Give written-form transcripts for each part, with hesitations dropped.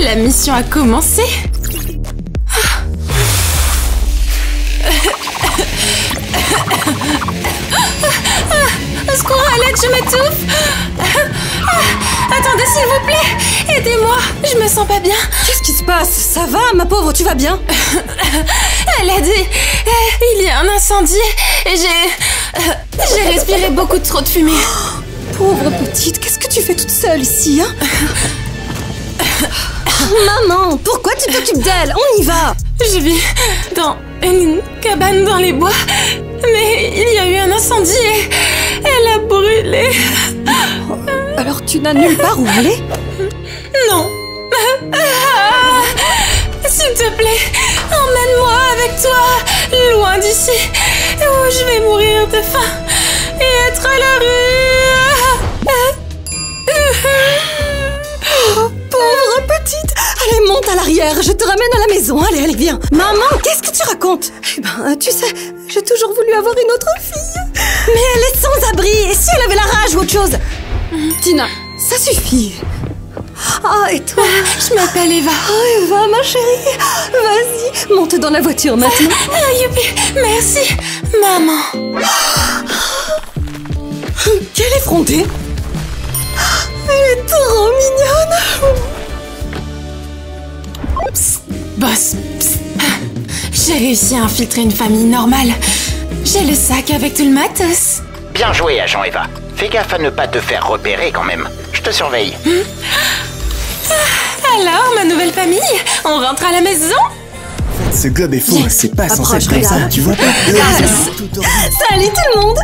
La mission a commencé. Au secours, à l'aide, je m'étouffe. Attendez, s'il vous plaît. Aidez-moi, je me sens pas bien. Qu'est-ce qui se passe? Ça va, ma pauvre, tu vas bien? Elle a dit... il y a un incendie et j'ai respiré beaucoup trop de fumée. Pauvre petite, qu'est-ce que tu fais toute seule ici, hein? Maman, pourquoi tu t'occupes d'elle? On y va! Je vis dans une cabane dans les bois, mais il y a eu un incendie et elle a brûlé. Alors tu n'as nulle part où aller? Non. S'il te plaît, emmène-moi avec toi, loin d'ici, où je vais mourir de faim et être à la rue. Oh, pauvre petite! Allez, monte à l'arrière, je te ramène à la maison. Allez, allez, viens. Maman, qu'est-ce que tu racontes? Eh ben, tu sais, j'ai toujours voulu avoir une autre fille. Mais elle est sans abri. Et si elle avait la rage ou autre chose? Tina, ça suffit. Ah, et toi? Je m'appelle Eva. Oh, Eva, ma chérie. Vas-y, monte dans la voiture maintenant. Ah, youpi, merci, maman. Quelle effrontée! Elle est trop mignonne! Psst, boss, psst. J'ai réussi à infiltrer une famille normale. J'ai le sac avec tout le matos. Bien joué, agent Eva. Fais gaffe à ne pas te faire repérer quand même. Je te surveille. Alors, ma nouvelle famille, on rentre à la maison? Ce gobe est faux, c'est pas censé être comme ça, tu vois pas? Salut tout le monde!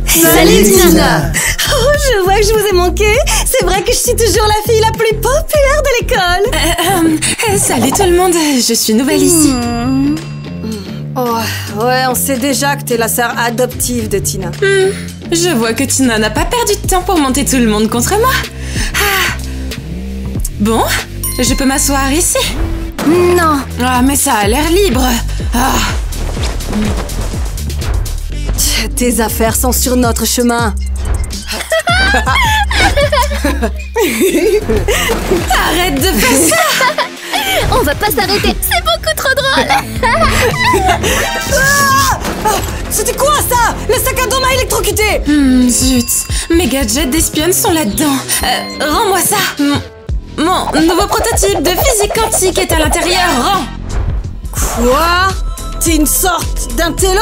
Salut Tina! Oh, je vois que je vous ai manqué. C'est vrai que je suis toujours la fille la plus populaire de l'école. Salut tout le monde, je suis nouvelle ici. Oh, ouais, on sait déjà que t'es la sœur adoptive de Tina. Je vois que Tina n'a pas perdu de temps pour monter tout le monde contre moi. Bon, je peux m'asseoir ici? Non. Ah, mais ça a l'air libre. Tes affaires sont sur notre chemin. Arrête de faire ça! On va pas s'arrêter, c'est beaucoup trop drôle. C'était quoi ça? Le sac à dos m'a électrocuté. Zut, mes gadgets d'espionne sont là-dedans. Rends-moi ça. Mon nouveau prototype de physique quantique est à l'intérieur. Rends. Quoi? T'es une sorte d'intello?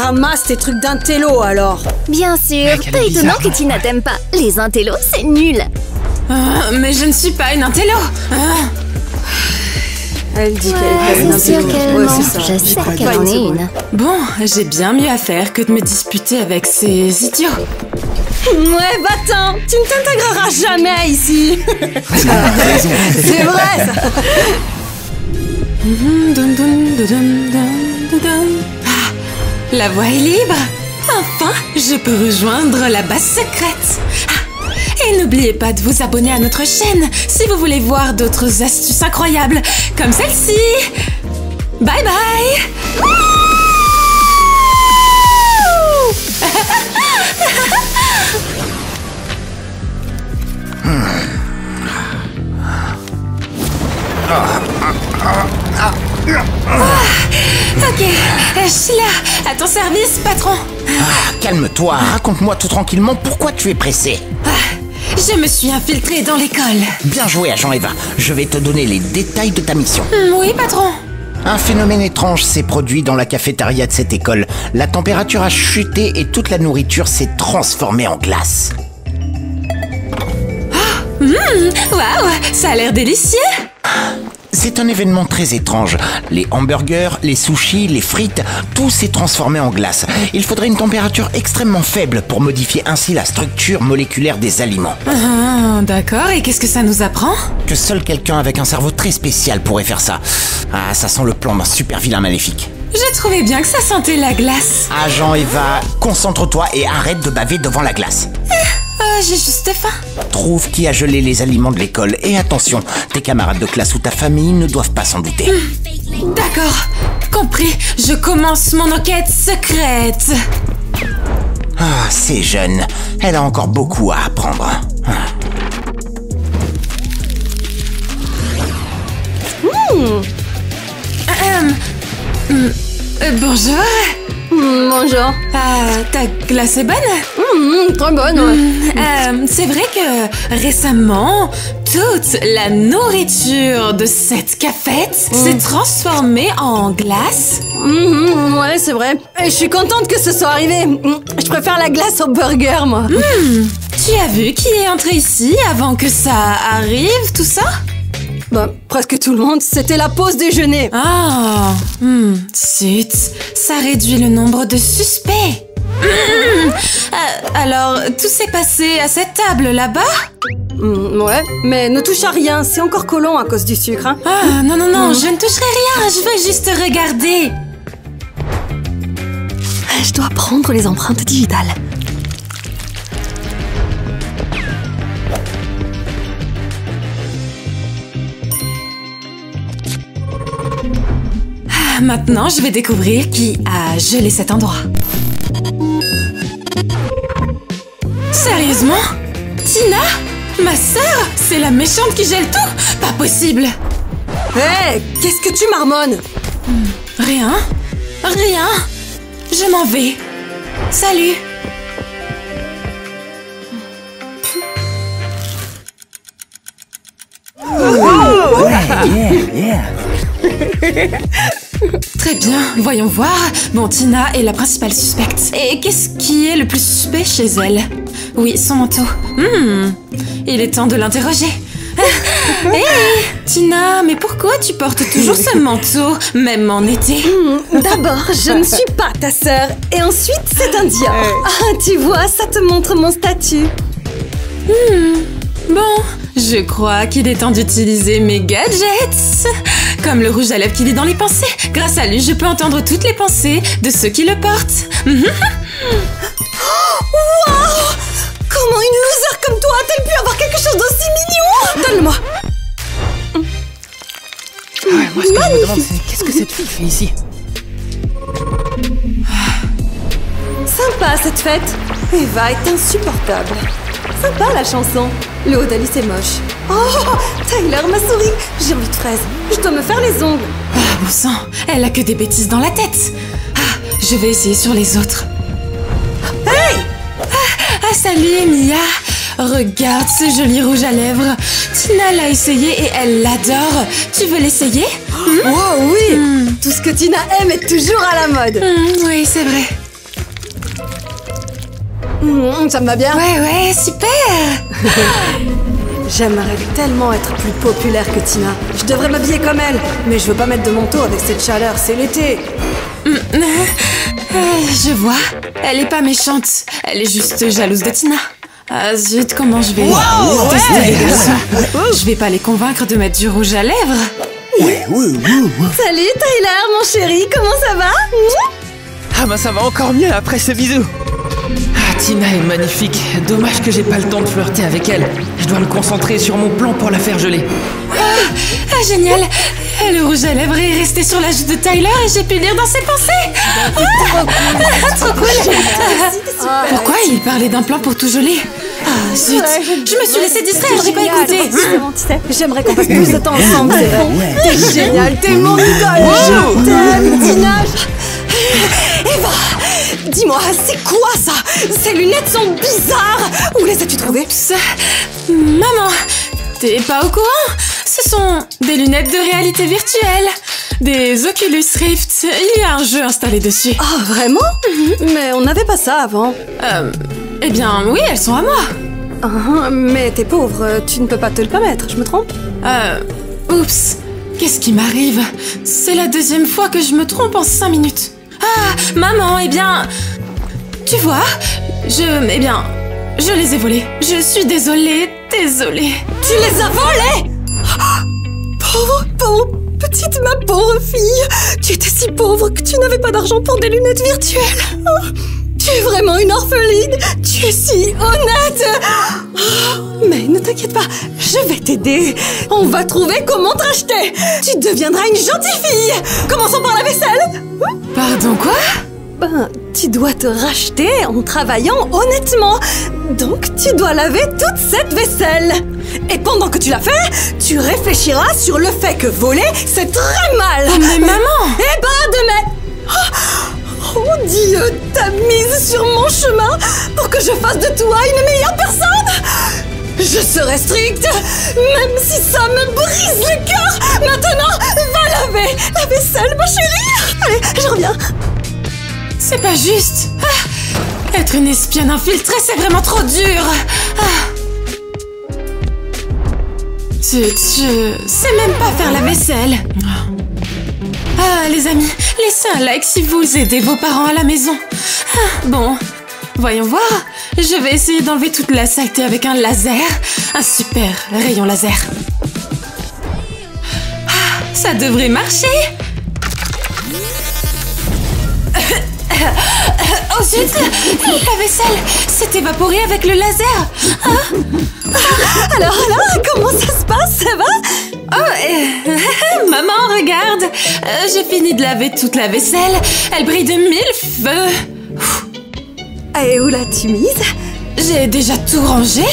Ramasse tes trucs d'intello alors. Bien sûr, pas étonnant que Tina t'aime pas. Les intellos, c'est nul. Mais je ne suis pas une intello. Elle dit qu'elle est une c'est sûr intello. qu'elle Ouais, ment. c'est ça. Je sais qu'elle en est une. Bon, j'ai bien mieux à faire que de me disputer avec ces idiots. Ouais, va-t'en. Tu ne t'intégreras jamais ici. C'est vrai ça. La voie est libre. Enfin, je peux rejoindre la base secrète. Et n'oubliez pas de vous abonner à notre chaîne si vous voulez voir d'autres astuces incroyables comme celle-ci. Bye bye. Ok, je suis là, à ton service, patron. Calme-toi, raconte-moi tout tranquillement pourquoi tu es pressé. Je me suis infiltrée dans l'école. Bien joué, agent Eva. Je vais te donner les détails de ta mission. Oui, patron. Un phénomène étrange s'est produit dans la cafétéria de cette école. La température a chuté et toute la nourriture s'est transformée en glace. Waouh, ça a l'air délicieux. C'est un événement très étrange. Les hamburgers, les sushis, les frites, tout s'est transformé en glace. Il faudrait une température extrêmement faible pour modifier ainsi la structure moléculaire des aliments. Ah, d'accord, et qu'est-ce que ça nous apprend? Que seul quelqu'un avec un cerveau très spécial pourrait faire ça. Ah, ça sent le plan d'un super vilain maléfique. Je trouvais bien que ça sentait la glace. Agent Eva, concentre-toi et arrête de baver devant la glace. J'ai juste faim. Trouve qui a gelé les aliments de l'école et attention, tes camarades de classe ou ta famille ne doivent pas s'en douter. D'accord, compris. Je commence mon enquête secrète. Ah, c'est jeune. Elle a encore beaucoup à apprendre. Bonjour. Bonjour. Ta glace est bonne? Très bonne, ouais. C'est vrai que récemment, toute la nourriture de cette cafette s'est transformée en glace. Ouais, c'est vrai. Et je suis contente que ce soit arrivé. Je préfère la glace au burger, moi. Tu as vu qui est entré ici avant que ça arrive, tout ça? Bah, presque tout le monde. C'était la pause déjeuner. Ah, zut, ça réduit le nombre de suspects. Alors, tout s'est passé à cette table là-bas? Ouais, mais ne touche à rien. C'est encore collant à cause du sucre, hein. Ah, non, je ne toucherai rien. Je veux juste regarder. Je dois prendre les empreintes digitales. Maintenant, je vais découvrir qui a gelé cet endroit. Sérieusement? Tina? Ma sœur? C'est la méchante qui gèle tout? Pas possible! Hé, qu'est-ce que tu marmonnes? Rien. Je m'en vais. Salut. Très bien, voyons voir. Bon, Tina est la principale suspecte. Et qu'est-ce qui est le plus suspect chez elle? Oui, son manteau. Il est temps de l'interroger. Hé, Tina, mais pourquoi tu portes toujours ce manteau, même en été? D'abord, je ne suis pas ta sœur. Et ensuite, c'est un Dior. Ah, tu vois, ça te montre mon statut. Bon, je crois qu'il est temps d'utiliser mes gadgets. Comme le rouge à lèvres qui lit dans les pensées. Grâce à lui, je peux entendre toutes les pensées de ceux qui le portent. Wow! Comment une loser comme toi a-t-elle pu avoir quelque chose d'aussi mignon? Donne-le-moi. Moi, ce que je me demande, c'est qu'est-ce que cette fille fait ici? Sympa cette fête. Eva est insupportable. Sympa la chanson. Le haut d'Alice est moche. Oh, Tyler, ma souris. J'ai envie de fraises. Je dois me faire les ongles. Ah, bon sang, elle a que des bêtises dans la tête. Ah, je vais essayer sur les autres. Hey! Salut Emilia. Regarde ce joli rouge à lèvres. Tina l'a essayé et elle l'adore. Tu veux l'essayer? Oh oui! Tout ce que Tina aime est toujours à la mode. Oui, c'est vrai. Ça me va bien. Ouais, super. J'aimerais tellement être plus populaire que Tina. Je devrais m'habiller comme elle. Mais je veux pas mettre de manteau avec cette chaleur, c'est l'été. Je vois. Elle est pas méchante. Elle est juste jalouse de Tina. Ah zut, comment je vais tester les garçons? Je vais pas les convaincre de mettre du rouge à lèvres. Salut Tyler, mon chéri, comment ça va? Ah bah ça va encore mieux après ce bisou. Ah, Tina est magnifique. Dommage que j'ai pas le temps de flirter avec elle. Je dois me concentrer sur mon plan pour la faire geler. Ah, génial. Le rouge à lèvres est resté sur la joue de Tyler et j'ai pu lire dans ses pensées. Trop cool. Pourquoi il parlait d'un plan pour tout geler? Ah, zut. Je me suis laissée distraire, j'ai pas écouté. J'aimerais qu'on passe plus de temps ensemble, c'est vrai. T'es génial, t'es mon idole. Je t'aime, Tina. Eva, dis-moi, c'est quoi ça? Ces lunettes sont bizarres. Où les as-tu trouvées? Maman, t'es pas au courant? Ce sont des lunettes de réalité virtuelle. Des Oculus Rift. Il y a un jeu installé dessus. Ah, vraiment? Mais on n'avait pas ça avant. Eh bien, oui, elles sont à moi. Mais t'es pauvre, tu ne peux pas te le permettre, je me trompe? Oups. Qu'est-ce qui m'arrive? C'est la deuxième fois que je me trompe en 5 minutes. Ah, maman, eh bien... Tu vois, je les ai volés. Je suis désolée. Tu les as volés? Pauvre petite, ma pauvre fille. Tu étais si pauvre que tu n'avais pas d'argent pour des lunettes virtuelles. Tu es vraiment une orpheline. Tu es si honnête. Mais ne t'inquiète pas, je vais t'aider. On va trouver comment te racheter. Tu deviendras une gentille fille. Commençons par la vaisselle. Pardon, quoi? Ben, tu dois te racheter en travaillant honnêtement. Donc, tu dois laver toute cette vaisselle. Et pendant que tu la fais, tu réfléchiras sur le fait que voler, c'est très mal. Oh, mais maman! Eh ben, demain... Dieu t'a mise sur mon chemin pour que je fasse de toi une meilleure personne. Je serai stricte, même si ça me brise le cœur. Maintenant, va laver la vaisselle, ma chérie. Allez, je reviens. C'est pas juste. Être une espionne infiltrée, c'est vraiment trop dur. Je sais même pas faire la vaisselle. Les amis, laissez un like si vous aidez vos parents à la maison. Bon, voyons voir. Je vais essayer d'enlever toute la saleté avec un laser. Un super rayon laser. Ça devrait marcher. Oh zut, la vaisselle s'est évaporée avec le laser. Alors, comment ça se passe? Ça va? Maman, regarde. J'ai fini de laver toute la vaisselle. Elle brille de 1000 feux. Et où l'as-tu mise? J'ai déjà tout rangé.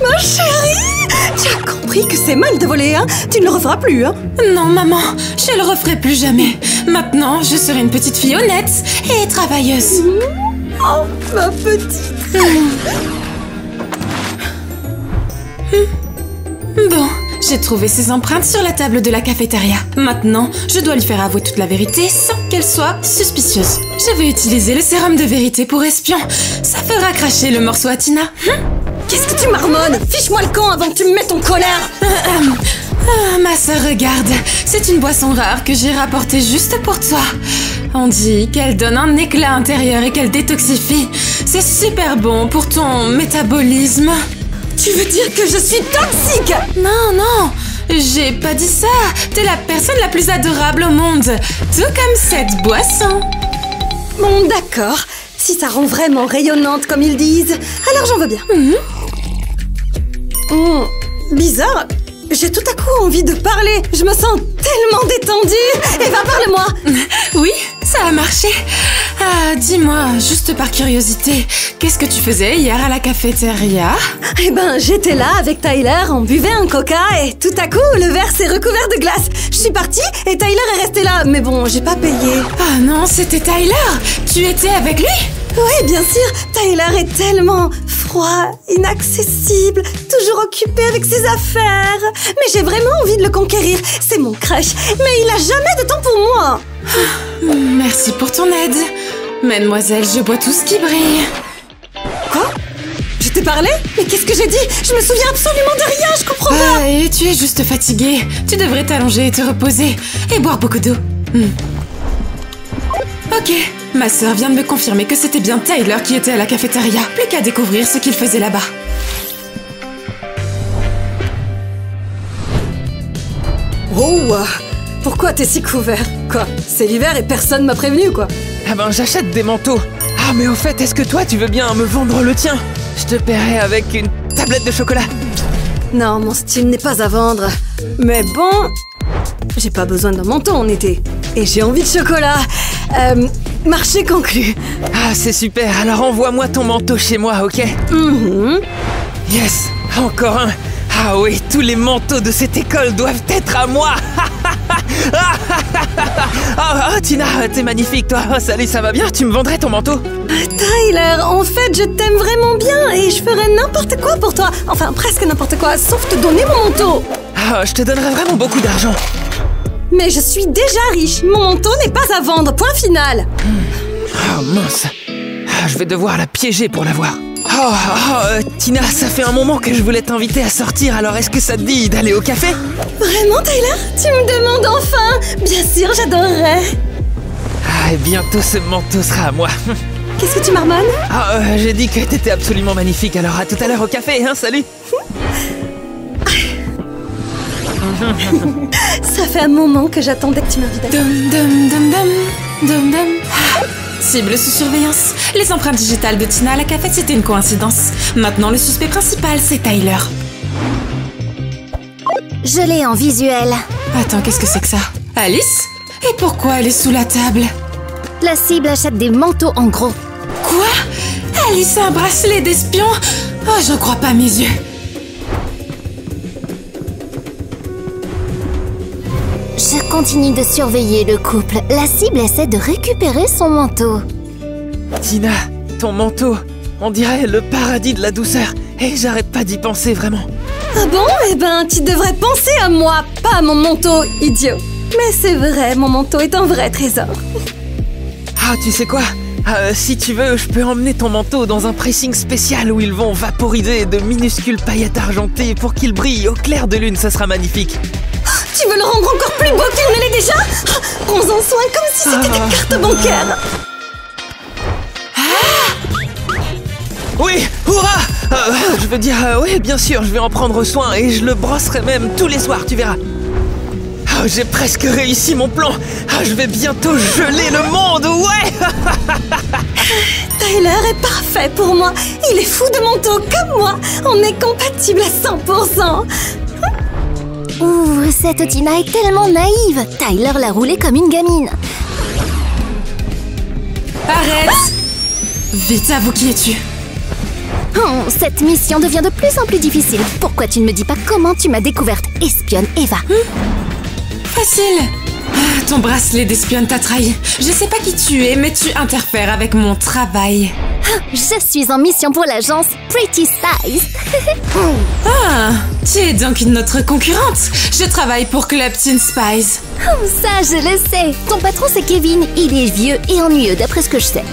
Ma chérie, tu as compris que c'est mal de voler, hein? Tu ne le referas plus, hein? Non, maman, je le referai plus jamais. Maintenant, je serai une petite fille honnête et travailleuse. Oh, ma petite. Bon, j'ai trouvé ses empreintes sur la table de la cafétéria. Maintenant, je dois lui faire avouer toute la vérité sans qu'elle soit suspicieuse. Je vais utiliser le sérum de vérité pour espion. Ça fera cracher le morceau à Tina. Qu'est-ce que tu marmonnes? Fiche-moi le camp avant que tu me mettes en colère. Ma sœur, regarde. C'est une boisson rare que j'ai rapportée juste pour toi. On dit qu'elle donne un éclat intérieur et qu'elle détoxifie. C'est super bon pour ton métabolisme. Tu veux dire que je suis toxique? Non, j'ai pas dit ça. T'es la personne la plus adorable au monde. Tout comme cette boisson. Bon, d'accord. Si ça rend vraiment rayonnante comme ils disent, alors j'en veux bien. Bizarre. J'ai tout à coup envie de parler. Je me sens tellement détendue. Eva, parle-moi. Oui, ça a marché. Dis-moi, juste par curiosité, qu'est-ce que tu faisais hier à la cafétéria? Eh ben, j'étais là avec Tyler, on buvait un coca et tout à coup, le verre s'est recouvert de glace. Je suis partie et Tyler est resté là. Mais bon, j'ai pas payé. Ah non, c'était Tyler. Tu étais avec lui? Oui, bien sûr. Tyler est tellement froid, inaccessible, toujours occupé avec ses affaires. Mais j'ai vraiment envie de le conquérir. C'est mon crush. Mais il a jamais de temps pour moi. Merci pour ton aide. Mademoiselle, je bois tout ce qui brille. Quoi? Je t'ai parlé? Mais qu'est-ce que j'ai dit? Je me souviens absolument de rien, je comprends pas. Et tu es juste fatiguée. Tu devrais t'allonger et te reposer. Et boire beaucoup d'eau. Ok, ma sœur vient de me confirmer que c'était bien Tyler qui était à la cafétéria. Plus qu'à découvrir ce qu'il faisait là-bas. Oh, pourquoi t'es si couvert? Quoi? C'est l'hiver et personne m'a prévenu, quoi. Ah ben, j'achète des manteaux. Ah, mais au fait, est-ce que toi, tu veux bien me vendre le tien? Je te paierai avec une tablette de chocolat. Non, mon style n'est pas à vendre. Mais bon, j'ai pas besoin d'un manteau en été. Et j'ai envie de chocolat. Marché conclu. Ah, c'est super. Alors envoie-moi ton manteau chez moi, ok? Yes, encore un. Ah oui, tous les manteaux de cette école doivent être à moi. Tina, t'es magnifique, toi. Oh, salut, ça va bien? Tu me vendrais ton manteau? Tyler, en fait, je t'aime vraiment bien et je ferais n'importe quoi pour toi. Enfin, presque n'importe quoi, sauf te donner mon manteau. Ah, je te donnerais vraiment beaucoup d'argent. Mais je suis déjà riche. Mon manteau n'est pas à vendre, point final. Oh mince. Je vais devoir la piéger pour l'avoir. Tina, ça fait un moment que je voulais t'inviter à sortir, alors est-ce que ça te dit d'aller au café? Vraiment, Tyler? Tu me demandes enfin? Bien sûr, j'adorerais. Et bientôt ce manteau sera à moi. Qu'est-ce que tu marmonnes? J'ai dit que t'étais absolument magnifique, alors à tout à l'heure au café, hein, salut. Ça fait un moment que j'attendais que tu m'invites. Cible sous surveillance. Les empreintes digitales de Tina à la cafette, c'était une coïncidence. Maintenant, le suspect principal, c'est Tyler. Je l'ai en visuel. Attends, qu'est-ce que c'est que ça? Alice? Et pourquoi elle est sous la table? La cible achète des manteaux en gros. Quoi? Alice a un bracelet d'espion? Oh, j'en crois pas mes yeux. Je continue de surveiller le couple. La cible essaie de récupérer son manteau. Tina, ton manteau, on dirait le paradis de la douceur. Et j'arrête pas d'y penser, vraiment. Ah bon? Eh ben, tu devrais penser à moi, pas à mon manteau, idiot. Mais c'est vrai, mon manteau est un vrai trésor. Ah, tu sais quoi? Si tu veux, je peux emmener ton manteau dans un pressing spécial où ils vont vaporiser de minuscules paillettes argentées pour qu'il brille au clair de lune, ça sera magnifique. Tu veux le rendre encore plus beau qu'il ne l'est déjà? Prends-en soin comme si c'était des cartes bancaires. Oui, hurrah! Je veux dire, oui, bien sûr, je vais en prendre soin et je le brosserai même tous les soirs, tu verras. Oh, j'ai presque réussi mon plan. Je vais bientôt geler le monde, ouais! Tyler est parfait pour moi. Il est fou de manteau comme moi. On est compatibles à 100%. Ouh, cette Tina est tellement naïve. Tyler l'a roulée comme une gamine. Arrête! Vite, avoue qui es-tu? Oh, cette mission devient de plus en plus difficile. Pourquoi tu ne me dis pas comment tu m'as découverte, espionne Eva? Facile. Ton bracelet d'espionne t'a trahi. Je sais pas qui tu es, mais tu interfères avec mon travail. Je suis en mission pour l'agence Pretty Spies. Ah, tu es donc notre concurrente. Je travaille pour Club Teen Spies. Oh, ça, je le sais. Ton patron, c'est Kevin. Il est vieux et ennuyeux, d'après ce que je sais.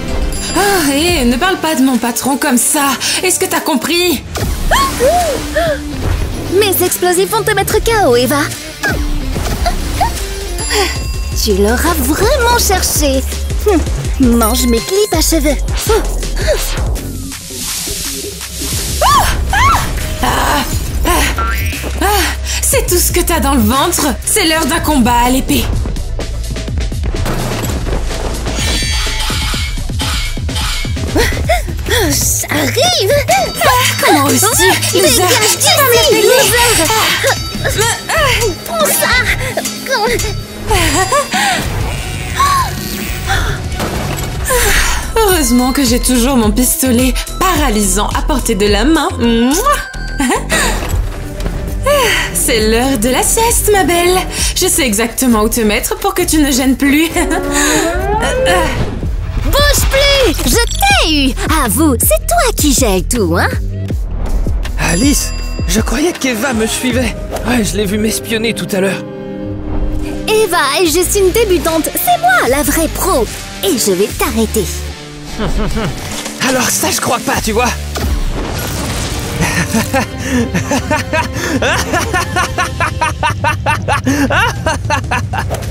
Ah, hé, ne parle pas de mon patron comme ça. Est-ce que t'as compris? Mes explosifs vont te mettre KO, Eva. Tu l'auras vraiment cherché. Mange mes clips à cheveux. C'est tout ce que t'as dans le ventre. C'est l'heure d'un combat à l'épée. J'arrive. Comment oses-tu? Loser, tu vas me la payer. Prends ça. Heureusement que j'ai toujours mon pistolet paralysant à portée de la main. C'est l'heure de la sieste, ma belle. Je sais exactement où te mettre pour que tu ne gênes plus. Bouge plus. Je t'ai eu. Avoue, c'est toi qui gèle tout, hein? Alice, je croyais qu'Eva me suivait. Ouais, je l'ai vu m'espionner tout à l'heure. Eva est juste une débutante. C'est moi, la vraie pro. Et je vais t'arrêter. Alors ça, je crois pas, tu vois.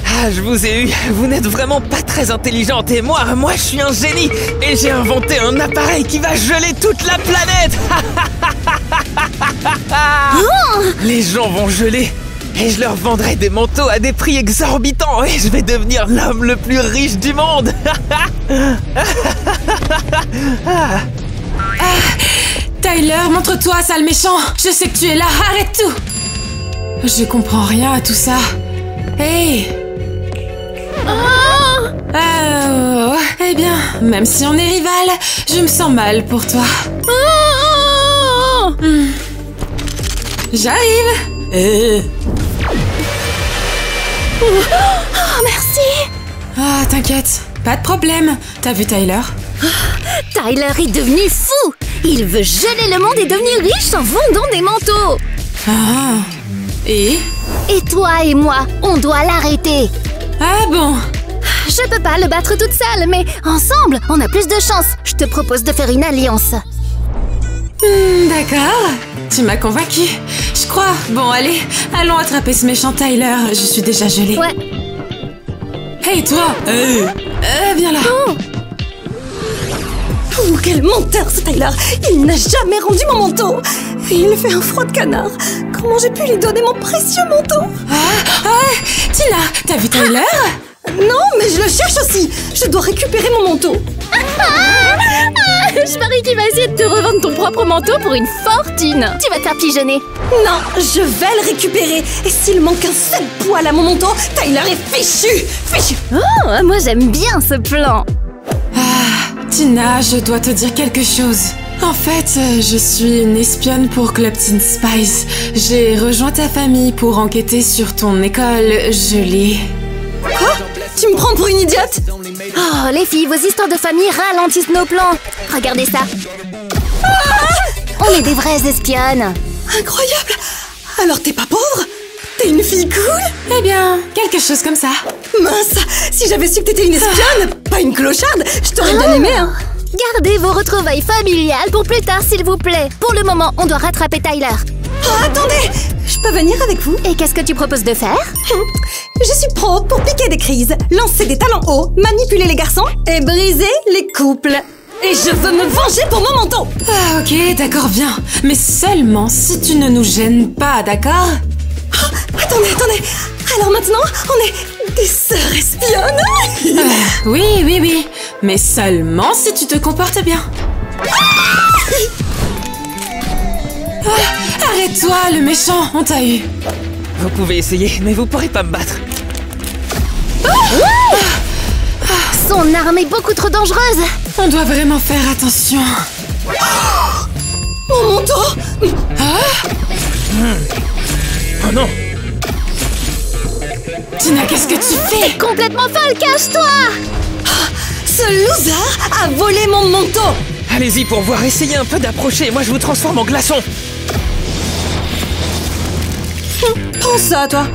Ah, je vous ai eu. Vous n'êtes vraiment pas très intelligente. Et moi, je suis un génie. Et j'ai inventé un appareil qui va geler toute la planète. Les gens vont geler. Et je leur vendrai des manteaux à des prix exorbitants. Et je vais devenir l'homme le plus riche du monde. Tyler, montre-toi, sale méchant. Je sais que tu es là, arrête tout. Je comprends rien à tout ça. Hey. Eh bien, même si on est rivales, je me sens mal pour toi. J'arrive. Oh, merci. Ah, t'inquiète, pas de problème. T'as vu Tyler? Tyler est devenu fou. Il veut geler le monde et devenir riche en vendant des manteaux. Ah. Et toi et moi, on doit l'arrêter. Ah bon? Je peux pas le battre toute seule, mais ensemble, on a plus de chance. Je te propose de faire une alliance. D'accord. Tu m'as convaincue. Je crois. Bon, allez, allons attraper ce méchant Tyler. Je suis déjà gelée. Ouais. Hey, toi. Viens là. Oh, quel menteur ce Tyler. Il n'a jamais rendu mon manteau. Et il fait un froid de canard. Comment j'ai pu lui donner mon précieux manteau? Tina, t'as vu Tyler? Non, mais je le cherche aussi. Je dois récupérer mon manteau. Je parie qu'il va essayer de te revendre ton propre manteau pour une fortune. Tu vas te faire pigeonner. Non, je vais le récupérer. Et s'il manque un seul poil à mon manteau, Tyler est fichu. Fichu. Oh, moi j'aime bien ce plan. Tina, je dois te dire quelque chose. En fait, je suis une espionne pour Club Teen Spies. J'ai rejoint ta famille pour enquêter sur ton école gelée. Tu me prends pour une idiote? Oh, les filles, vos histoires de famille ralentissent nos plans. Regardez ça. On est des vraies espionnes. Incroyable! Alors t'es pas pauvre? T'es une fille cool? Eh bien, quelque chose comme ça. Mince! Si j'avais su que t'étais une espionne, pas une clocharde, je t'aurais bien aimé, hein! Gardez vos retrouvailles familiales pour plus tard, s'il vous plaît. Pour le moment, on doit rattraper Tyler. Oh, attendez! Je peux venir avec vous? Et qu'est-ce que tu proposes de faire? Je suis pro pour piquer des crises, lancer des talents hauts, manipuler les garçons et briser les couples. Et je veux me venger pour mon manteau! Ah, ok, d'accord, viens. Mais seulement si tu ne nous gênes pas, d'accord? Attendez. Alors maintenant, on est des sœurs espionnes? Oui. Mais seulement si tu te comportes bien. Arrête-toi, le méchant, on t'a eu. Vous pouvez essayer, mais vous pourrez pas me battre. Son arme est beaucoup trop dangereuse. On doit vraiment faire attention. Mon manteau! Oh non! Tina, qu'est-ce que tu fais? Complètement folle, cache-toi! Ce loser a volé mon manteau! Allez-y pour voir, essayez un peu d'approcher, moi je vous transforme en glaçon. Prends ça, toi!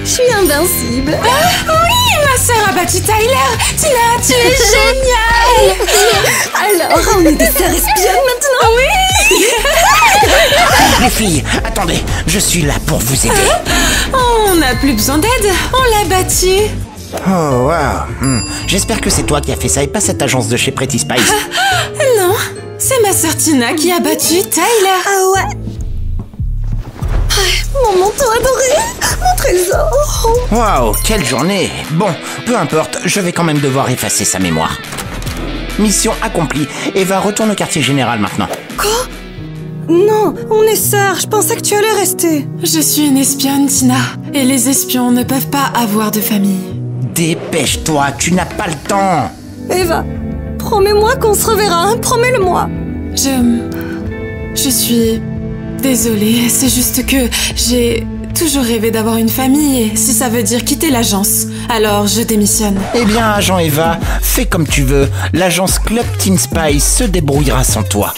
Je suis invincible! Oui, ma sœur a battu Tyler. Tina, tu es géniale. Alors, on est des sœurs espionnes maintenant? Oui. Les filles, attendez, je suis là pour vous aider. On n'a plus besoin d'aide, on l'a battu. Oh, wow. J'espère que c'est toi qui as fait ça et pas cette agence de chez Pretty Spice. Non, c'est ma sœur Tina qui a battu Tyler. Ah ouais? Mon manteau adoré! Mon trésor! Waouh, quelle journée! Bon, peu importe, je vais quand même devoir effacer sa mémoire. Mission accomplie. Eva retourne au quartier général maintenant. Quoi? Non, on est sœurs, je pensais que tu allais rester. Je suis une espionne, Tina. Et les espions ne peuvent pas avoir de famille. Dépêche-toi, tu n'as pas le temps. Eva, promets-moi qu'on se reverra, hein? Promets-le-moi. Je suis... désolée, c'est juste que j'ai toujours rêvé d'avoir une famille et si ça veut dire quitter l'agence, alors je démissionne. Eh bien, agent Eva, fais comme tu veux. L'agence Club Teen Spice se débrouillera sans toi.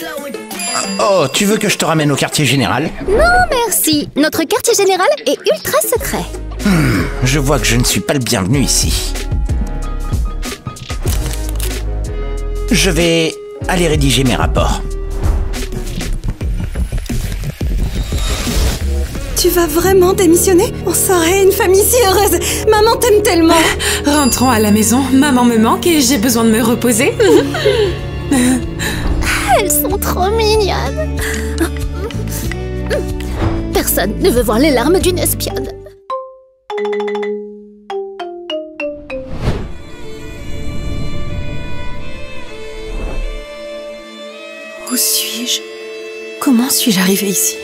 Oh, tu veux que je te ramène au quartier général? Non, merci. Notre quartier général est ultra secret. Je vois que je ne suis pas le bienvenu ici. Je vais aller rédiger mes rapports. Tu vas vraiment démissionner? On serait une famille si heureuse. Maman t'aime tellement. Rentrons à la maison, maman me manque et j'ai besoin de me reposer. Elles sont trop mignonnes. Personne ne veut voir les larmes d'une espionne. Où suis-je? Comment suis-je arrivée ici?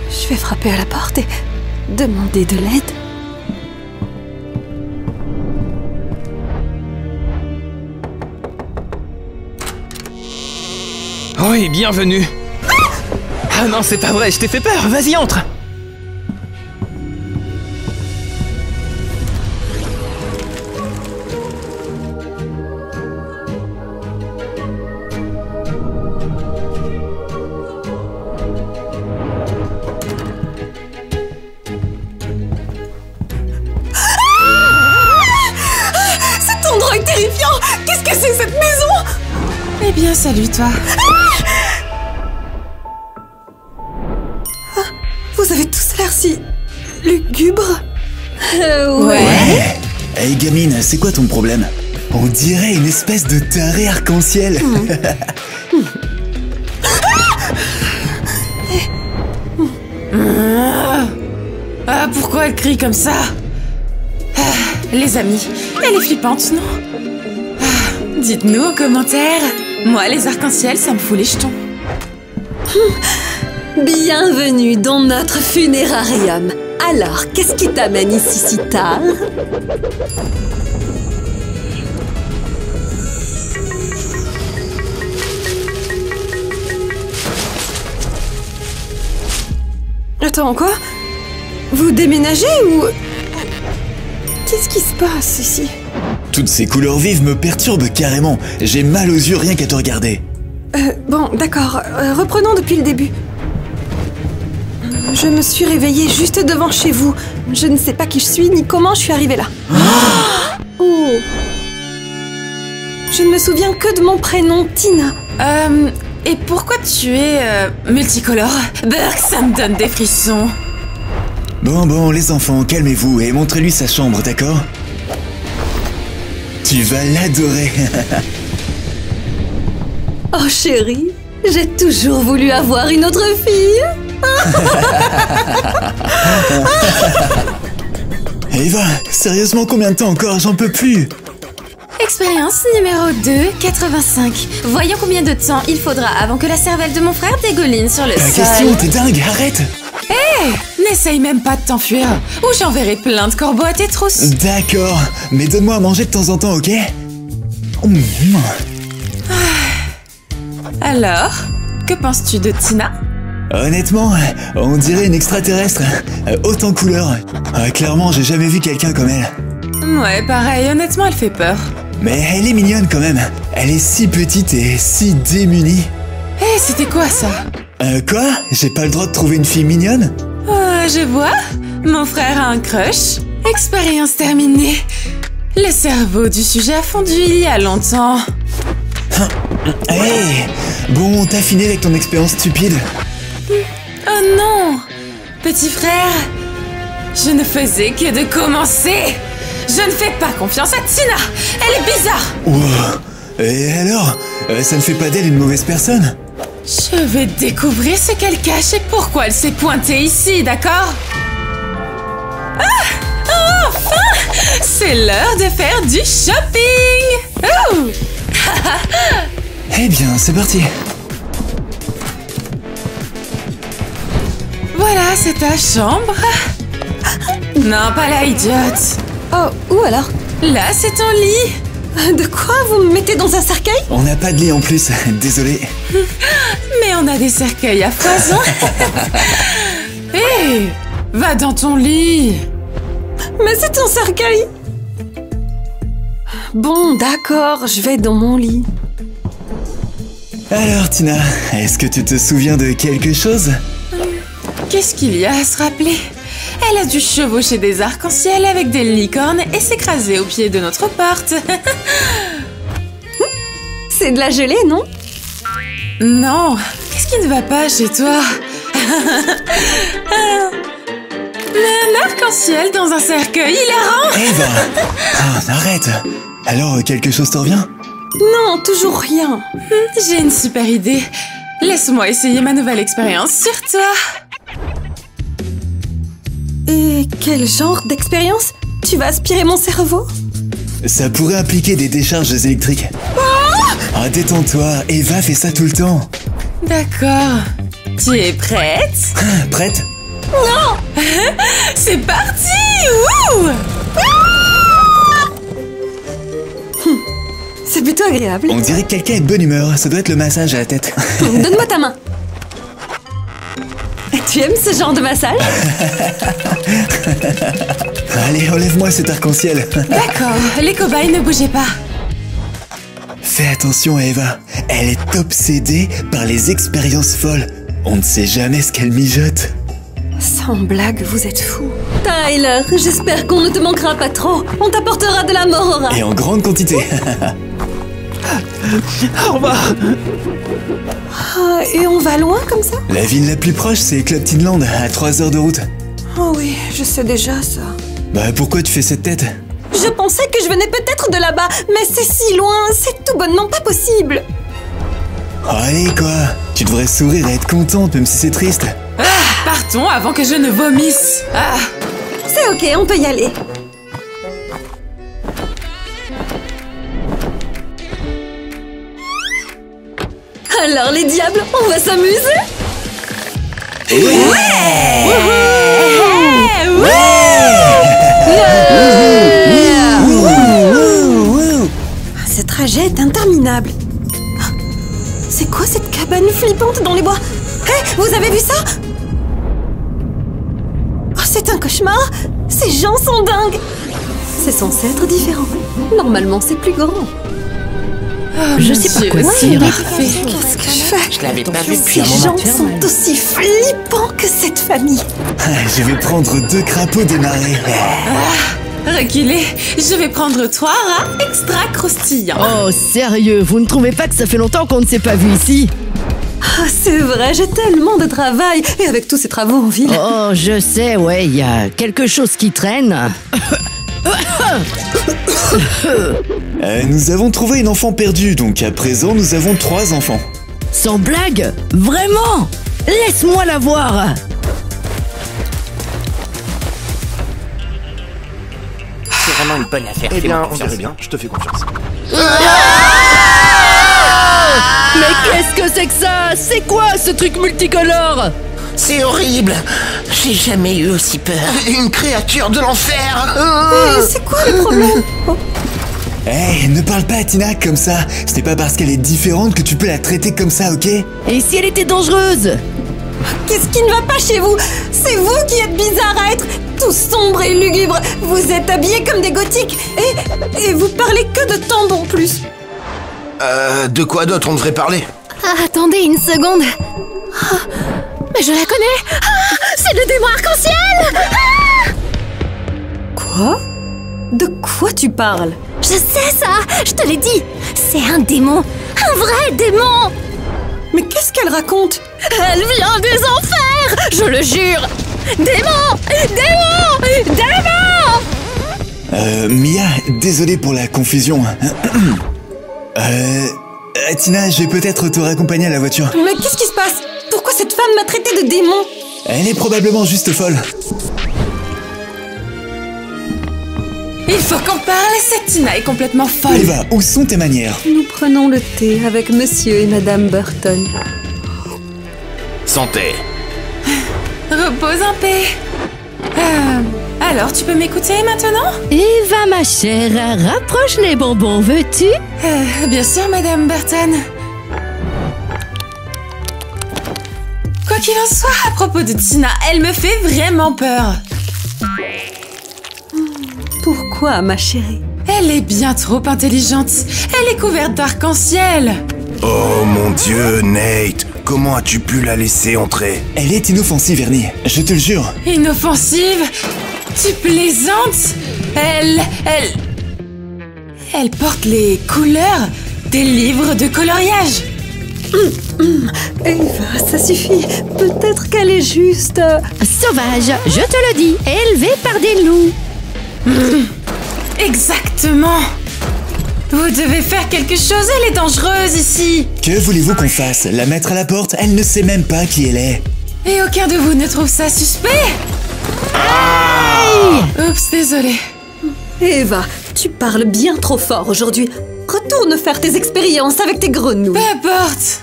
Je vais frapper à la porte et demander de l'aide. Oui, bienvenue. Ah non, c'est pas vrai, je t'ai fait peur, vas-y, entre. Cet endroit est terrifiant. Qu'est-ce que c'est cette maison? Eh bien, salut toi. Vous avez tous l'air si... lugubre. Ouais. Hey gamine, c'est quoi ton problème? On dirait une espèce de taré arc-en-ciel. Ah, pourquoi elle crie comme ça? Les amis, elle est flippante, non? Dites-nous en commentaire. Moi, les arcs-en-ciel, ça me fout les jetons. Bienvenue dans notre funérarium. Alors, qu'est-ce qui t'amène ici si tard? Attends, quoi? Vous déménagez ou... Qu'est-ce qui se passe ici? Toutes ces couleurs vives me perturbent carrément. J'ai mal aux yeux rien qu'à te regarder. Bon, d'accord. Reprenons depuis le début. Je me suis réveillée juste devant chez vous. Je ne sais pas qui je suis ni comment je suis arrivée là. Oh. Je ne me souviens que de mon prénom, Tina. Et pourquoi tu es multicolore? Burk, ça me donne des frissons. Bon, les enfants, calmez-vous et montrez-lui sa chambre, d'accord? Tu vas l'adorer. Oh chérie, j'ai toujours voulu avoir une autre fille. Eva, sérieusement, combien de temps encore? J'en peux plus. Expérience numéro 2, 85. Voyons combien de temps il faudra avant que la cervelle de mon frère dégouline sur le Ta sol. question, t'es dingue, arrête. N'essaye même pas de t'enfuir, ou j'enverrai plein de corbeaux à tes trousses. D'accord, mais donne-moi à manger de temps en temps, ok? Alors, que penses-tu de Tina? Honnêtement, on dirait une extraterrestre. Haute en couleurs. Clairement, j'ai jamais vu quelqu'un comme elle. Ouais, pareil, honnêtement, elle fait peur. Mais elle est mignonne quand même. Elle est si petite et si démunie. Hé, c'était quoi ça? Quoi? J'ai pas le droit de trouver une fille mignonne? Je vois. Mon frère a un crush. Expérience terminée. Le cerveau du sujet a fondu il y a longtemps. Hey! Bon, t'as fini avec ton expérience stupide? Oh non! Petit frère, je ne faisais que de commencer. Je ne fais pas confiance à Tina. Elle est bizarre. Wow. Et alors? Ça ne fait pas d'elle une mauvaise personne? Je vais découvrir ce qu'elle cache et pourquoi elle s'est pointée ici, d'accord? Ah! Enfin! C'est l'heure de faire du shopping! Oh! Eh bien, c'est parti. Voilà, c'est ta chambre. Non, pas là, idiote. Oh, où alors? Là, c'est ton lit. De quoi? Vous me mettez dans un cercueil? On n'a pas de lit en plus, désolé. Mais on a des cercueils à foison. Hé, va dans ton lit. Mais c'est un cercueil! Bon, d'accord, je vais dans mon lit. Alors, Tina, est-ce que tu te souviens de quelque chose? Qu'est-ce qu'il y a à se rappeler? Elle a dû chevaucher des arcs-en-ciel avec des licornes et s'écraser au pied de notre porte. C'est de la gelée, non? Non, qu'est-ce qui ne va pas chez toi? Mais un arc-en-ciel dans un cercueil hilarant. Eva! Arrête! Alors, quelque chose te revient? Non, toujours rien. J'ai une super idée. Laisse-moi essayer ma nouvelle expérience sur toi. Et quel genre d'expérience? Tu vas aspirer mon cerveau? Ça pourrait impliquer des décharges électriques. Détends-toi, Eva fait ça tout le temps. D'accord. Tu es prête? Prête? Non. C'est parti! Wouh! C'est plutôt agréable. On dirait que quelqu'un est de bonne humeur, ça doit être le massage à la tête. Donne-moi ta main. Tu aimes ce genre de massage? Allez, enlève-moi cet arc-en-ciel. D'accord, les cobayes ne bougez pas. Fais attention à Eva, elle est obsédée par les expériences folles. On ne sait jamais ce qu'elle mijote. Sans blague, vous êtes fou. Tyler, j'espère qu'on ne te manquera pas trop. On t'apportera de la morora. Et en grande quantité. Au revoir. Et on va loin comme ça? La ville la plus proche, c'est Club Tinland, à 3 heures de route. Oh oui, je sais déjà ça. Bah pourquoi tu fais cette tête? Je pensais que je venais peut-être de là-bas, mais c'est si loin, c'est tout bonnement pas possible. Allez quoi, tu devrais sourire et être contente même si c'est triste. Partons avant que je ne vomisse. C'est ok, on peut y aller. Alors les diables, on va s'amuser? Ce trajet est interminable. C'est quoi cette cabane flippante dans les bois? Hé, vous avez vu ça? Oh, c'est un cauchemar. Ces gens sont dingues. C'est censé être différent. Normalement, c'est plus grand. Je sais pas quoi dire. Qu'est-ce que je fais? Je l'avais pas vu depuis Ces un moment. gens sont aussi flippants que cette famille. Je vais prendre 2 crapauds démarrés. Reculez, je vais prendre 3 rats extra croustillants. Oh, sérieux, vous ne trouvez pas que ça fait longtemps qu'on ne s'est pas vu ici? Ah, c'est vrai, j'ai tellement de travail. Et avec tous ces travaux en ville. Oh, je sais, ouais, il y a quelque chose qui traîne. Nous avons trouvé une enfant perdue, donc à présent nous avons 3 enfants. Sans blague? Vraiment? Laisse-moi la voir. C'est vraiment une bonne affaire. Eh fais-moi bien, on confiance. dirait bien, je te fais confiance. Mais qu'est-ce que c'est que ça? C'est quoi ce truc multicolore? C'est horrible. J'ai jamais eu aussi peur. Une créature de l'enfer. C'est quoi le problème? Hey, ne parle pas à Tina comme ça. Ce n'est pas parce qu'elle est différente que tu peux la traiter comme ça, ok? Et si elle était dangereuse? Qu'est-ce qui ne va pas chez vous? C'est vous qui êtes bizarre à être tout sombre et lugubre. Vous êtes habillés comme des gothiques. Et vous parlez que de tambour en plus. De quoi d'autre on devrait parler? Ah, attendez une seconde. Ah, mais je la connais. Ah, c'est le démon arc-en-ciel. Ah, Quoi? De quoi tu parles? je sais ça, je te l'ai dit. C'est un démon, un vrai démon. Mais qu'est-ce qu'elle raconte? Elle vient des enfers, je le jure. Démon, démon, démon. Mia, désolé pour la confusion. Tina, je vais peut-être te raccompagner à la voiture. Mais qu'est-ce qui se passe? Pourquoi cette femme m'a traité de démon? Elle est probablement juste folle. Il faut qu'on parle, cette Tina est complètement folle. Eva, où sont tes manières? Nous prenons le thé avec monsieur et madame Burton. Santé. Repose en paix. Alors, tu peux m'écouter maintenant? Eva, ma chère, rapproche les bonbons, veux-tu? Bien sûr, Madame Burton. Quoi qu'il en soit, à propos de Tina, elle me fait vraiment peur. Pourquoi, ma chérie? Elle est bien trop intelligente. Elle est couverte d'arc-en-ciel. Oh mon Dieu, Nate. Comment as-tu pu la laisser entrer? Elle est inoffensive, Ernie, je te le jure. Inoffensive? Tu plaisantes? Elle porte les couleurs des livres de coloriage. Eva, ça suffit. Peut-être qu'elle est juste... Sauvage, je te le dis, élevée par des loups. Exactement. Vous devez faire quelque chose, elle est dangereuse ici. Que voulez-vous qu'on fasse? La mettre à la porte? Elle ne sait même pas qui elle est. Et aucun de vous ne trouve ça suspect? Oups, désolé. Eva, tu parles bien trop fort aujourd'hui. Retourne faire tes expériences avec tes grenouilles. Peu importe.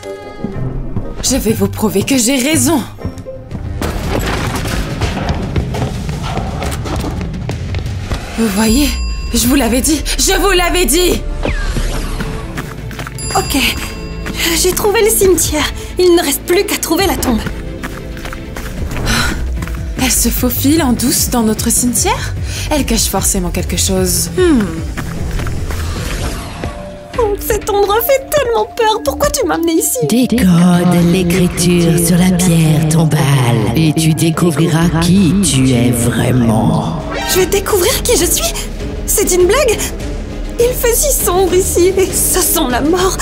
Je vais vous prouver que j'ai raison. Vous voyez, je vous l'avais dit, je vous l'avais dit. Ok, j'ai trouvé le cimetière. Il ne reste plus qu'à trouver la tombe. Elle se faufile en douce dans notre cimetière? Elle cache forcément quelque chose. Oh, cet endroit fait tellement peur. Pourquoi tu m'as amené ici? Décode l'écriture sur la pierre tombale et tu découvriras qui tu es vraiment. Je vais découvrir qui je suis. C'est une blague? Il fait si sombre ici et ça sent la mort.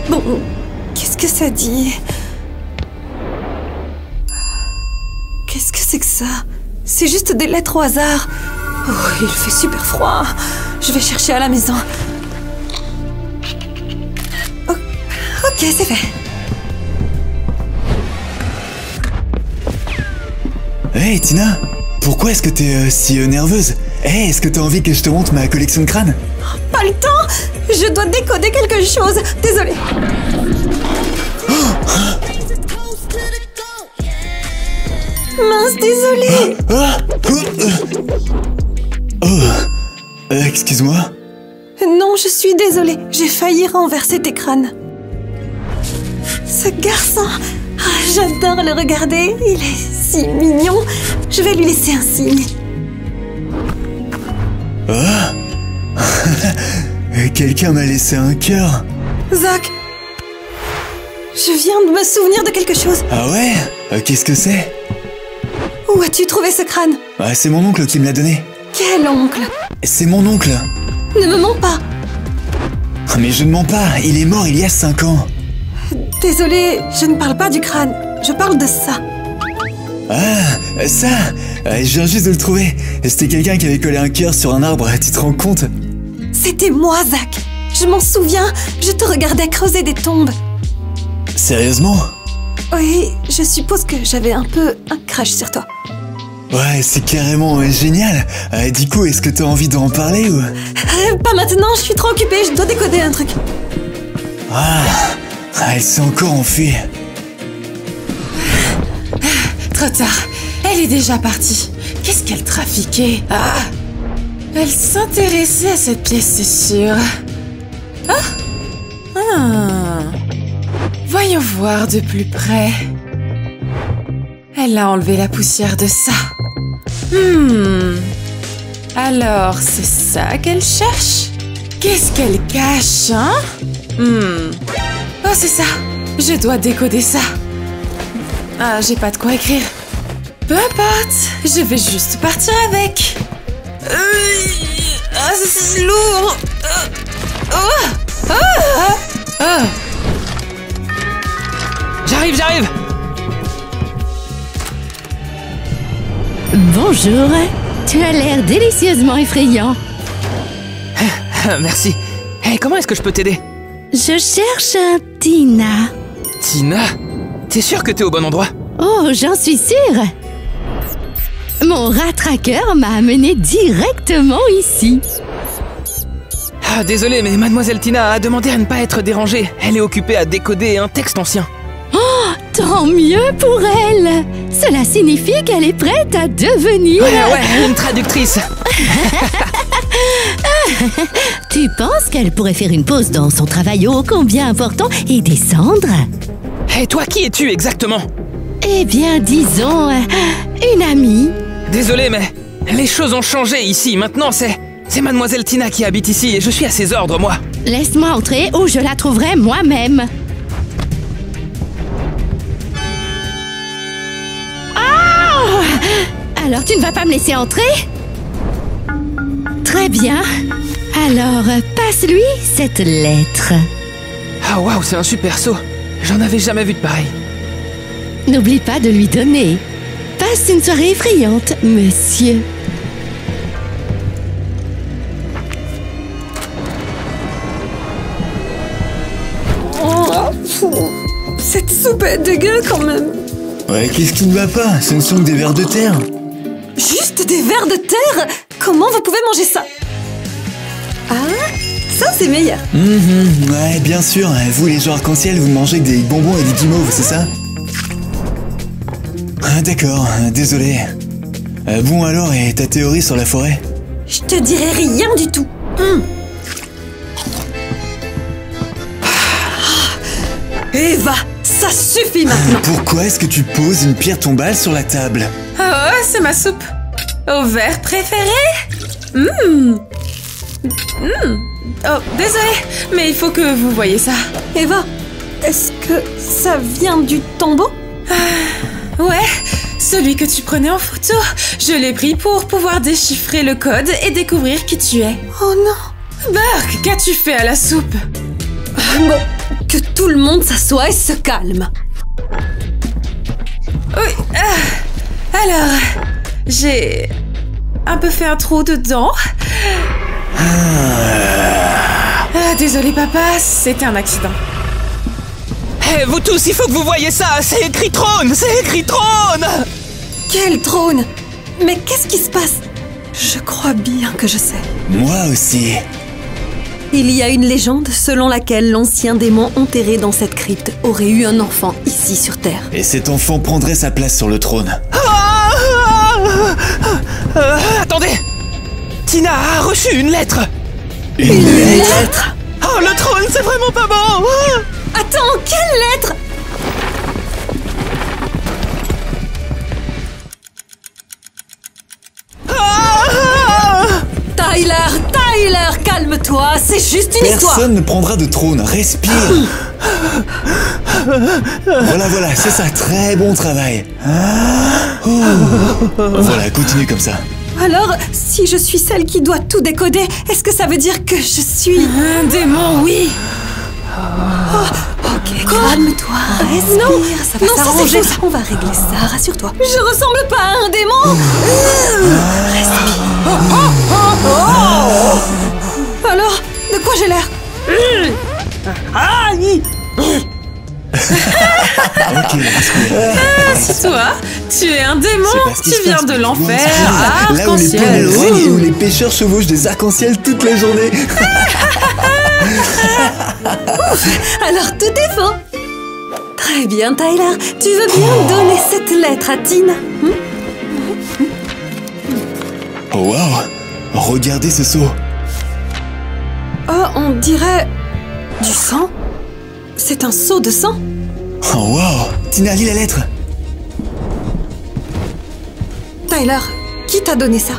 Bon, qu'est-ce que ça dit? Qu'est-ce que c'est que ça? C'est juste des lettres au hasard. Oh, il fait super froid. Je vais chercher à la maison. Oh, ok, c'est fait. Hey Tina, pourquoi est-ce que t'es si nerveuse? Hey, est-ce que t'as envie que je te montre ma collection de crânes? Pas le temps. Je dois décoder quelque chose. Désolée. Mince, désolée. Excuse-moi. Non, je suis désolée. J'ai failli renverser tes crânes. Ce garçon, j'adore le regarder. Il est si mignon. Je vais lui laisser un signe. Oh. Quelqu'un m'a laissé un cœur. Zach, je viens de me souvenir de quelque chose. Ah ouais? Qu'est-ce que c'est? Où as-tu trouvé ce crâne? C'est mon oncle qui me l'a donné. Quel oncle? C'est mon oncle. Ne me mens pas. Mais je ne mens pas, il est mort il y a 5 ans. Désolée, je ne parle pas du crâne. Je parle de ça. Ah, ça! Je viens juste de le trouver. C'était quelqu'un qui avait collé un cœur sur un arbre, tu te rends compte? C'était moi, Zach. Je m'en souviens, je te regardais creuser des tombes. Sérieusement? Oui, je suppose que j'avais un peu un crush sur toi. Ouais, c'est carrément génial. Du coup, est-ce que t'as envie d'en parler ou... Pas maintenant, je suis trop occupée, je dois décoder un truc. Elle s'est encore enfuie. Trop tard. Elle est déjà partie. Qu'est-ce qu'elle trafiquait? Elle s'intéressait à cette pièce, c'est sûr. Voyons voir de plus près. Elle a enlevé la poussière de ça. Alors, c'est ça qu'elle cherche? Qu'est-ce qu'elle cache, hein? Oh, c'est ça. Je dois décoder ça. J'ai pas de quoi écrire. Peu importe, je vais juste partir avec. C'est lourd. J'arrive. Bonjour, tu as l'air délicieusement effrayant. Merci. Comment est-ce que je peux t'aider? Je cherche Tina. Tina? T'es sûre que t'es au bon endroit? Oh, j'en suis sûre. Mon rat tracker m'a amené directement ici. Désolé, mais Mademoiselle Tina a demandé à ne pas être dérangée. Elle est occupée à décoder un texte ancien. Oh, tant mieux pour elle. Cela signifie qu'elle est prête à devenir... Ouais, une traductrice. Tu penses qu'elle pourrait faire une pause dans son travail ô combien important et descendre? Et toi, qui es-tu exactement? Eh bien, disons, une amie. Désolé, mais les choses ont changé ici. Maintenant, c'est Mademoiselle Tina qui habite ici et je suis à ses ordres, moi. Laisse-moi entrer ou je la trouverai moi-même. Oh! Alors, tu ne vas pas me laisser entrer? Très bien. Alors, passe-lui cette lettre. Ah waouh, c'est un super seau. J'en avais jamais vu de pareil. N'oublie pas de lui donner. Passe une soirée effrayante, monsieur. Cette soupe est dégueu quand même. Ouais, qu'est-ce qui ne va pas? Ce ne sont que des vers de terre. Juste des vers de terre? Comment vous pouvez manger ça? Ça c'est meilleur. Ouais, bien sûr. Vous, les gens arc-en-ciel, vous ne mangez que des bonbons et des guimauves, c'est ça? D'accord, désolé. Bon alors, et ta théorie sur la forêt? Je te dirai rien du tout. Eva, ça suffit maintenant. Pourquoi est-ce que tu poses une pierre tombale sur la table? Oh, c'est ma soupe. Au verre préféré? Oh, désolé, mais il faut que vous voyez ça. Eva, est-ce que ça vient du tombeau? Ouais, celui que tu prenais en photo. Je l'ai pris pour pouvoir déchiffrer le code et découvrir qui tu es. Oh non. Burke, qu'as-tu fait à la soupe? Bon, que tout le monde s'assoie et se calme. Oui, alors, j'ai un peu fait un trou dedans. Désolé papa, c'était un accident. Vous tous, il faut que vous voyez ça. C'est écrit trône. Quel trône? Mais qu'est-ce qui se passe? Je crois bien que je sais. Moi aussi. Il y a une légende selon laquelle l'ancien démon enterré dans cette crypte aurait eu un enfant ici sur Terre. Et cet enfant prendrait sa place sur le trône. Attendez. Tina a reçu une lettre. Une lettre? Oh, le trône, c'est vraiment pas bon. Attends, quelle lettre? Tyler, Calme-toi, c'est juste une histoire. Personne ne prendra de trône, respire. Voilà, c'est ça, très bon travail. Voilà, continue comme ça. Alors, si je suis celle qui doit tout décoder, est-ce que ça veut dire que je suis... Un démon, oui. Ok, calme-toi, respire, ça va s'arranger. On va régler ça, rassure-toi. Je ressemble pas à un démon. Respire. Alors, de quoi j'ai l'air? Ok, respire. Toi, tu es un démon. C'est parce qu'il Tu se viens passe de quelque l'enfer. chose. Là où les Arc-en-ciel. planètes règnent et où les pêcheurs chevauchent des arcs-en-ciel toute la journée. Alors tout est faux. Très bien, Tyler. Tu veux bien donner cette lettre à Tina? Oh wow, regardez ce seau. Oh, on dirait... du sang? C'est un seau de sang? Oh wow, Tina, lis la lettre. Tyler, qui t'a donné ça?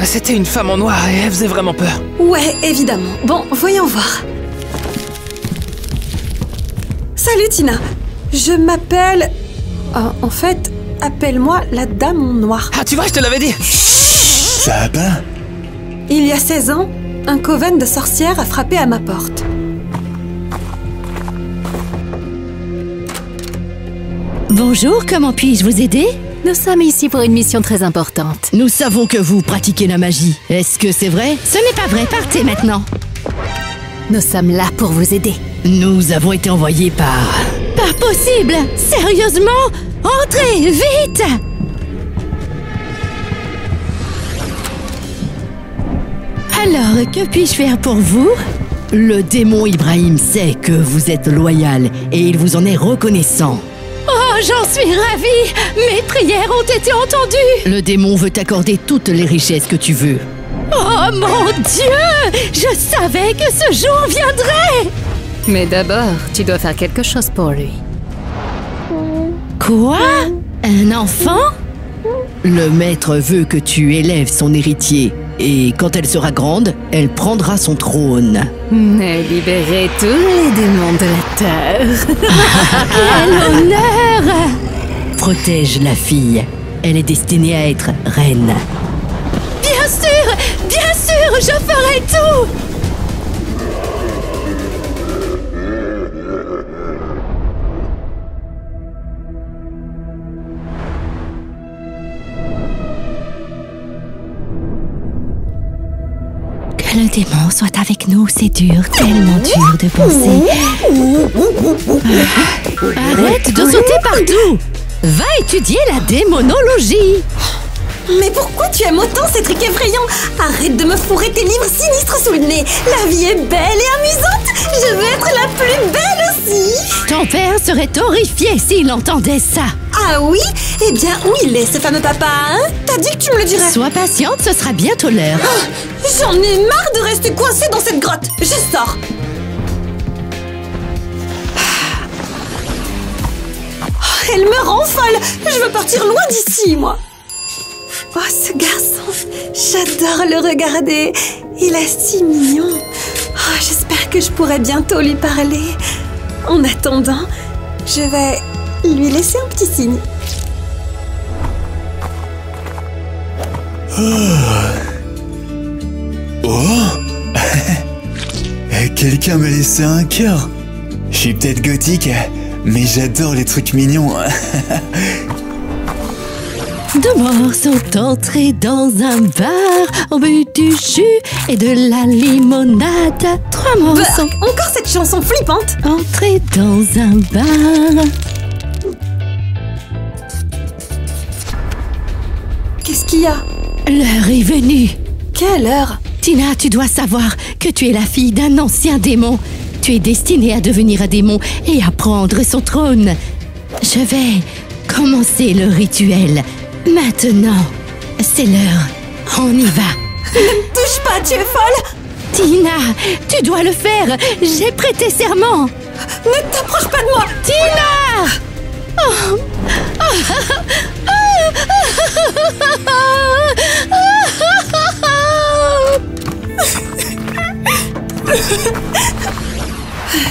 C'était une femme en noir et elle faisait vraiment peur. Ouais, évidemment. Bon, voyons voir. Salut Tina. Je m'appelle... en fait, appelle-moi la Dame en Noir. Ah, tu vois, je te l'avais dit. Ça va pas? Il y a 16 ans, un coven de sorcières a frappé à ma porte. Bonjour, comment puis-je vous aider? Nous sommes ici pour une mission très importante. Nous savons que vous pratiquez la magie. Est-ce que c'est vrai? Ce n'est pas vrai, partez maintenant. Nous sommes là pour vous aider. Nous avons été envoyés par... Pas possible! Sérieusement? Entrez, vite! Alors, que puis-je faire pour vous? Le démon Ibrahim sait que vous êtes loyal et il vous en est reconnaissant. Oh, j'en suis ravie! Mes prières ont été entendues! Le démon veut t'accorder toutes les richesses que tu veux. Oh mon Dieu! Je savais que ce jour viendrait! Mais d'abord, tu dois faire quelque chose pour lui. Quoi? Un enfant? Le maître veut que tu élèves son héritier. Et quand elle sera grande, elle prendra son trône. Mais libérez tous les démons de la terre. Quel honneur! Protège la fille. Elle est destinée à être reine. Bien sûr, je ferai tout! Que le démon soit avec nous, c'est dur, tellement dur de penser. Arrête de sauter partout! Va étudier la démonologie! Mais pourquoi tu aimes autant ces trucs effrayants? Arrête de me fourrer tes livres sinistres sous le nez. La vie est belle et amusante. Je veux être la plus belle aussi. Ton père serait horrifié s'il entendait ça. Ah oui? Eh bien, où il est ce fameux papa, hein? T'as dit que tu me le dirais. Sois patiente, ce sera bientôt l'heure. J'en ai marre de rester coincée dans cette grotte. Je sors. Elle me rend folle. Je veux partir loin d'ici, moi. Oh, ce garçon, j'adore le regarder. Il est si mignon. Oh, j'espère que je pourrai bientôt lui parler. En attendant, je vais lui laisser un petit signe. Oh. Quelqu'un m'a laissé un cœur. Je suis peut-être gothique, mais j'adore les trucs mignons. Deux morts sont entrés dans un bar au but du jus et de la limonade. Trois morts sont Encore cette chanson flippante. entrés dans un bar. Qu'est-ce qu'il y a? L'heure est venue. Quelle heure? Tina, tu dois savoir que tu es la fille d'un ancien démon. Tu es destinée à devenir un démon et à prendre son trône. Je vais commencer le rituel. Maintenant, c'est l'heure. On y va. Ne me touche pas, tu es folle. Tina, tu dois le faire. J'ai prêté serment. Ne t'approche pas de moi. Tina!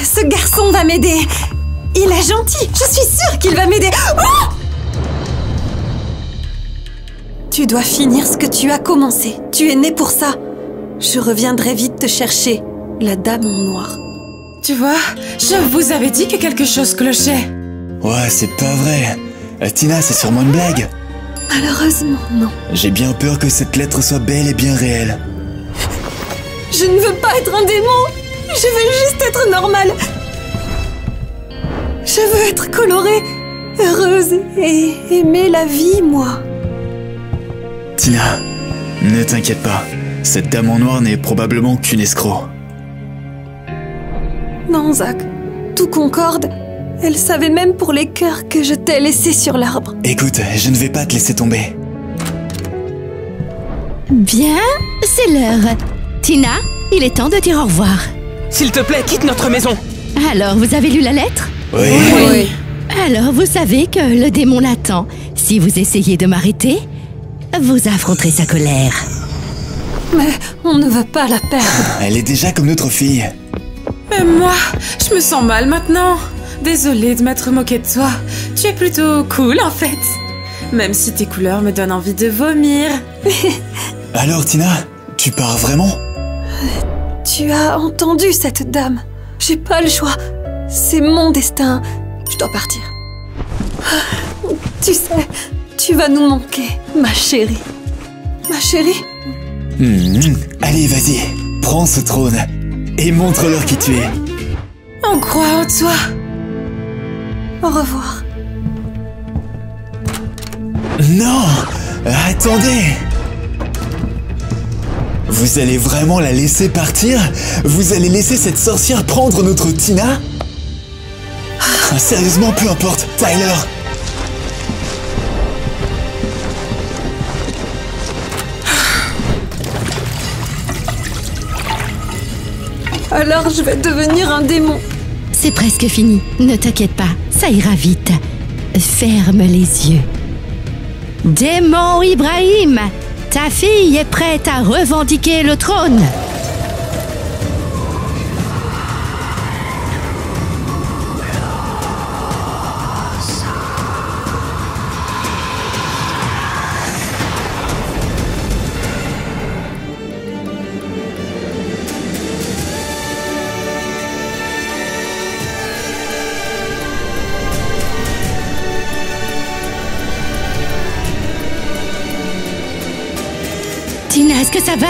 Ce garçon va m'aider. Il est gentil. Je suis sûre qu'il va m'aider. Oh! Tu dois finir ce que tu as commencé. Tu es né pour ça. Je reviendrai vite te chercher, la dame en noir. Tu vois, je vous avais dit que quelque chose clochait. Ouais, c'est pas vrai. Tina, c'est sûrement une blague. Malheureusement, non. J'ai bien peur que cette lettre soit bel et bien réelle. Je ne veux pas être un démon. Je veux juste être normale. Je veux être colorée, heureuse et aimer la vie, moi. Tina, ne t'inquiète pas. Cette dame en noir n'est probablement qu'une escroc. Non, Zach. Tout concorde. Elle savait même pour les cœurs que je t'ai laissé sur l'arbre. Écoute, je ne vais pas te laisser tomber. Bien, c'est l'heure. Tina, il est temps de dire au revoir. S'il te plaît, quitte notre maison. Alors, vous avez lu la lettre? Oui. Alors, vous savez que le démon l'attend. Si vous essayez de m'arrêter, vous affronterez sa colère. Mais on ne veut pas la perdre. Elle est déjà comme notre fille. Mais moi, je me sens mal maintenant. Désolée de m'être moquée de toi. Tu es plutôt cool en fait. Même si tes couleurs me donnent envie de vomir. Alors Tina, tu pars vraiment? Tu as entendu cette dame. J'ai pas le choix. C'est mon destin. Je dois partir. Tu sais, tu vas nous manquer, ma chérie. Ma chérie? Allez, vas-y, prends ce trône et montre-leur qui tu es. On croit en toi. Au revoir. Non! Attendez! Vous allez vraiment la laisser partir? Vous allez laisser cette sorcière prendre notre Tina? Sérieusement, peu importe, Tyler! Alors je vais devenir un démon. C'est presque fini. Ne t'inquiète pas, ça ira vite. Ferme les yeux. Démon Ibrahim, ta fille est prête à revendiquer le trône. Tina, est-ce que ça va?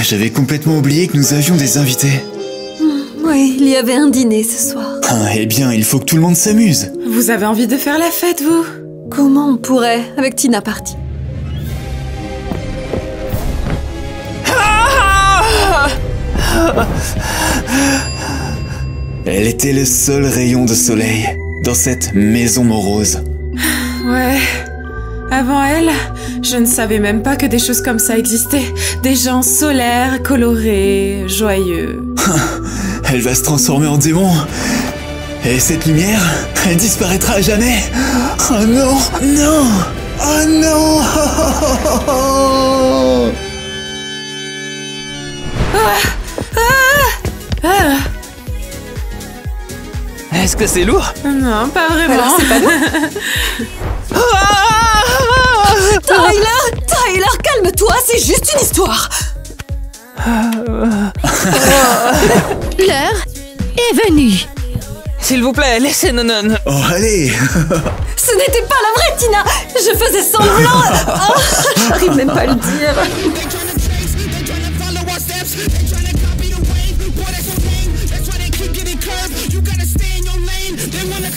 J'avais complètement oublié que nous avions des invités. Oui, il y avait un dîner ce soir. Eh bien, il faut que tout le monde s'amuse. Vous avez envie de faire la fête, vous? Comment on pourrait, avec Tina partie? Elle était le seul rayon de soleil dans cette maison morose. Ouais. Avant elle, je ne savais même pas que des choses comme ça existaient. Des gens solaires, colorés, joyeux. Elle va se transformer en démon. Et cette lumière, elle disparaîtra à jamais. Oh non, non, oh non. Est-ce que c'est lourd? Non, pas vraiment. Alors, c'est pas nous. Tyler, calme-toi, c'est juste une histoire. L'heure est venue. S'il vous plaît, laissez Nonon. Oh, allez. Ce n'était pas la vraie Tina. Je faisais semblant. Oh, j'arrive même pas à le dire. They wanna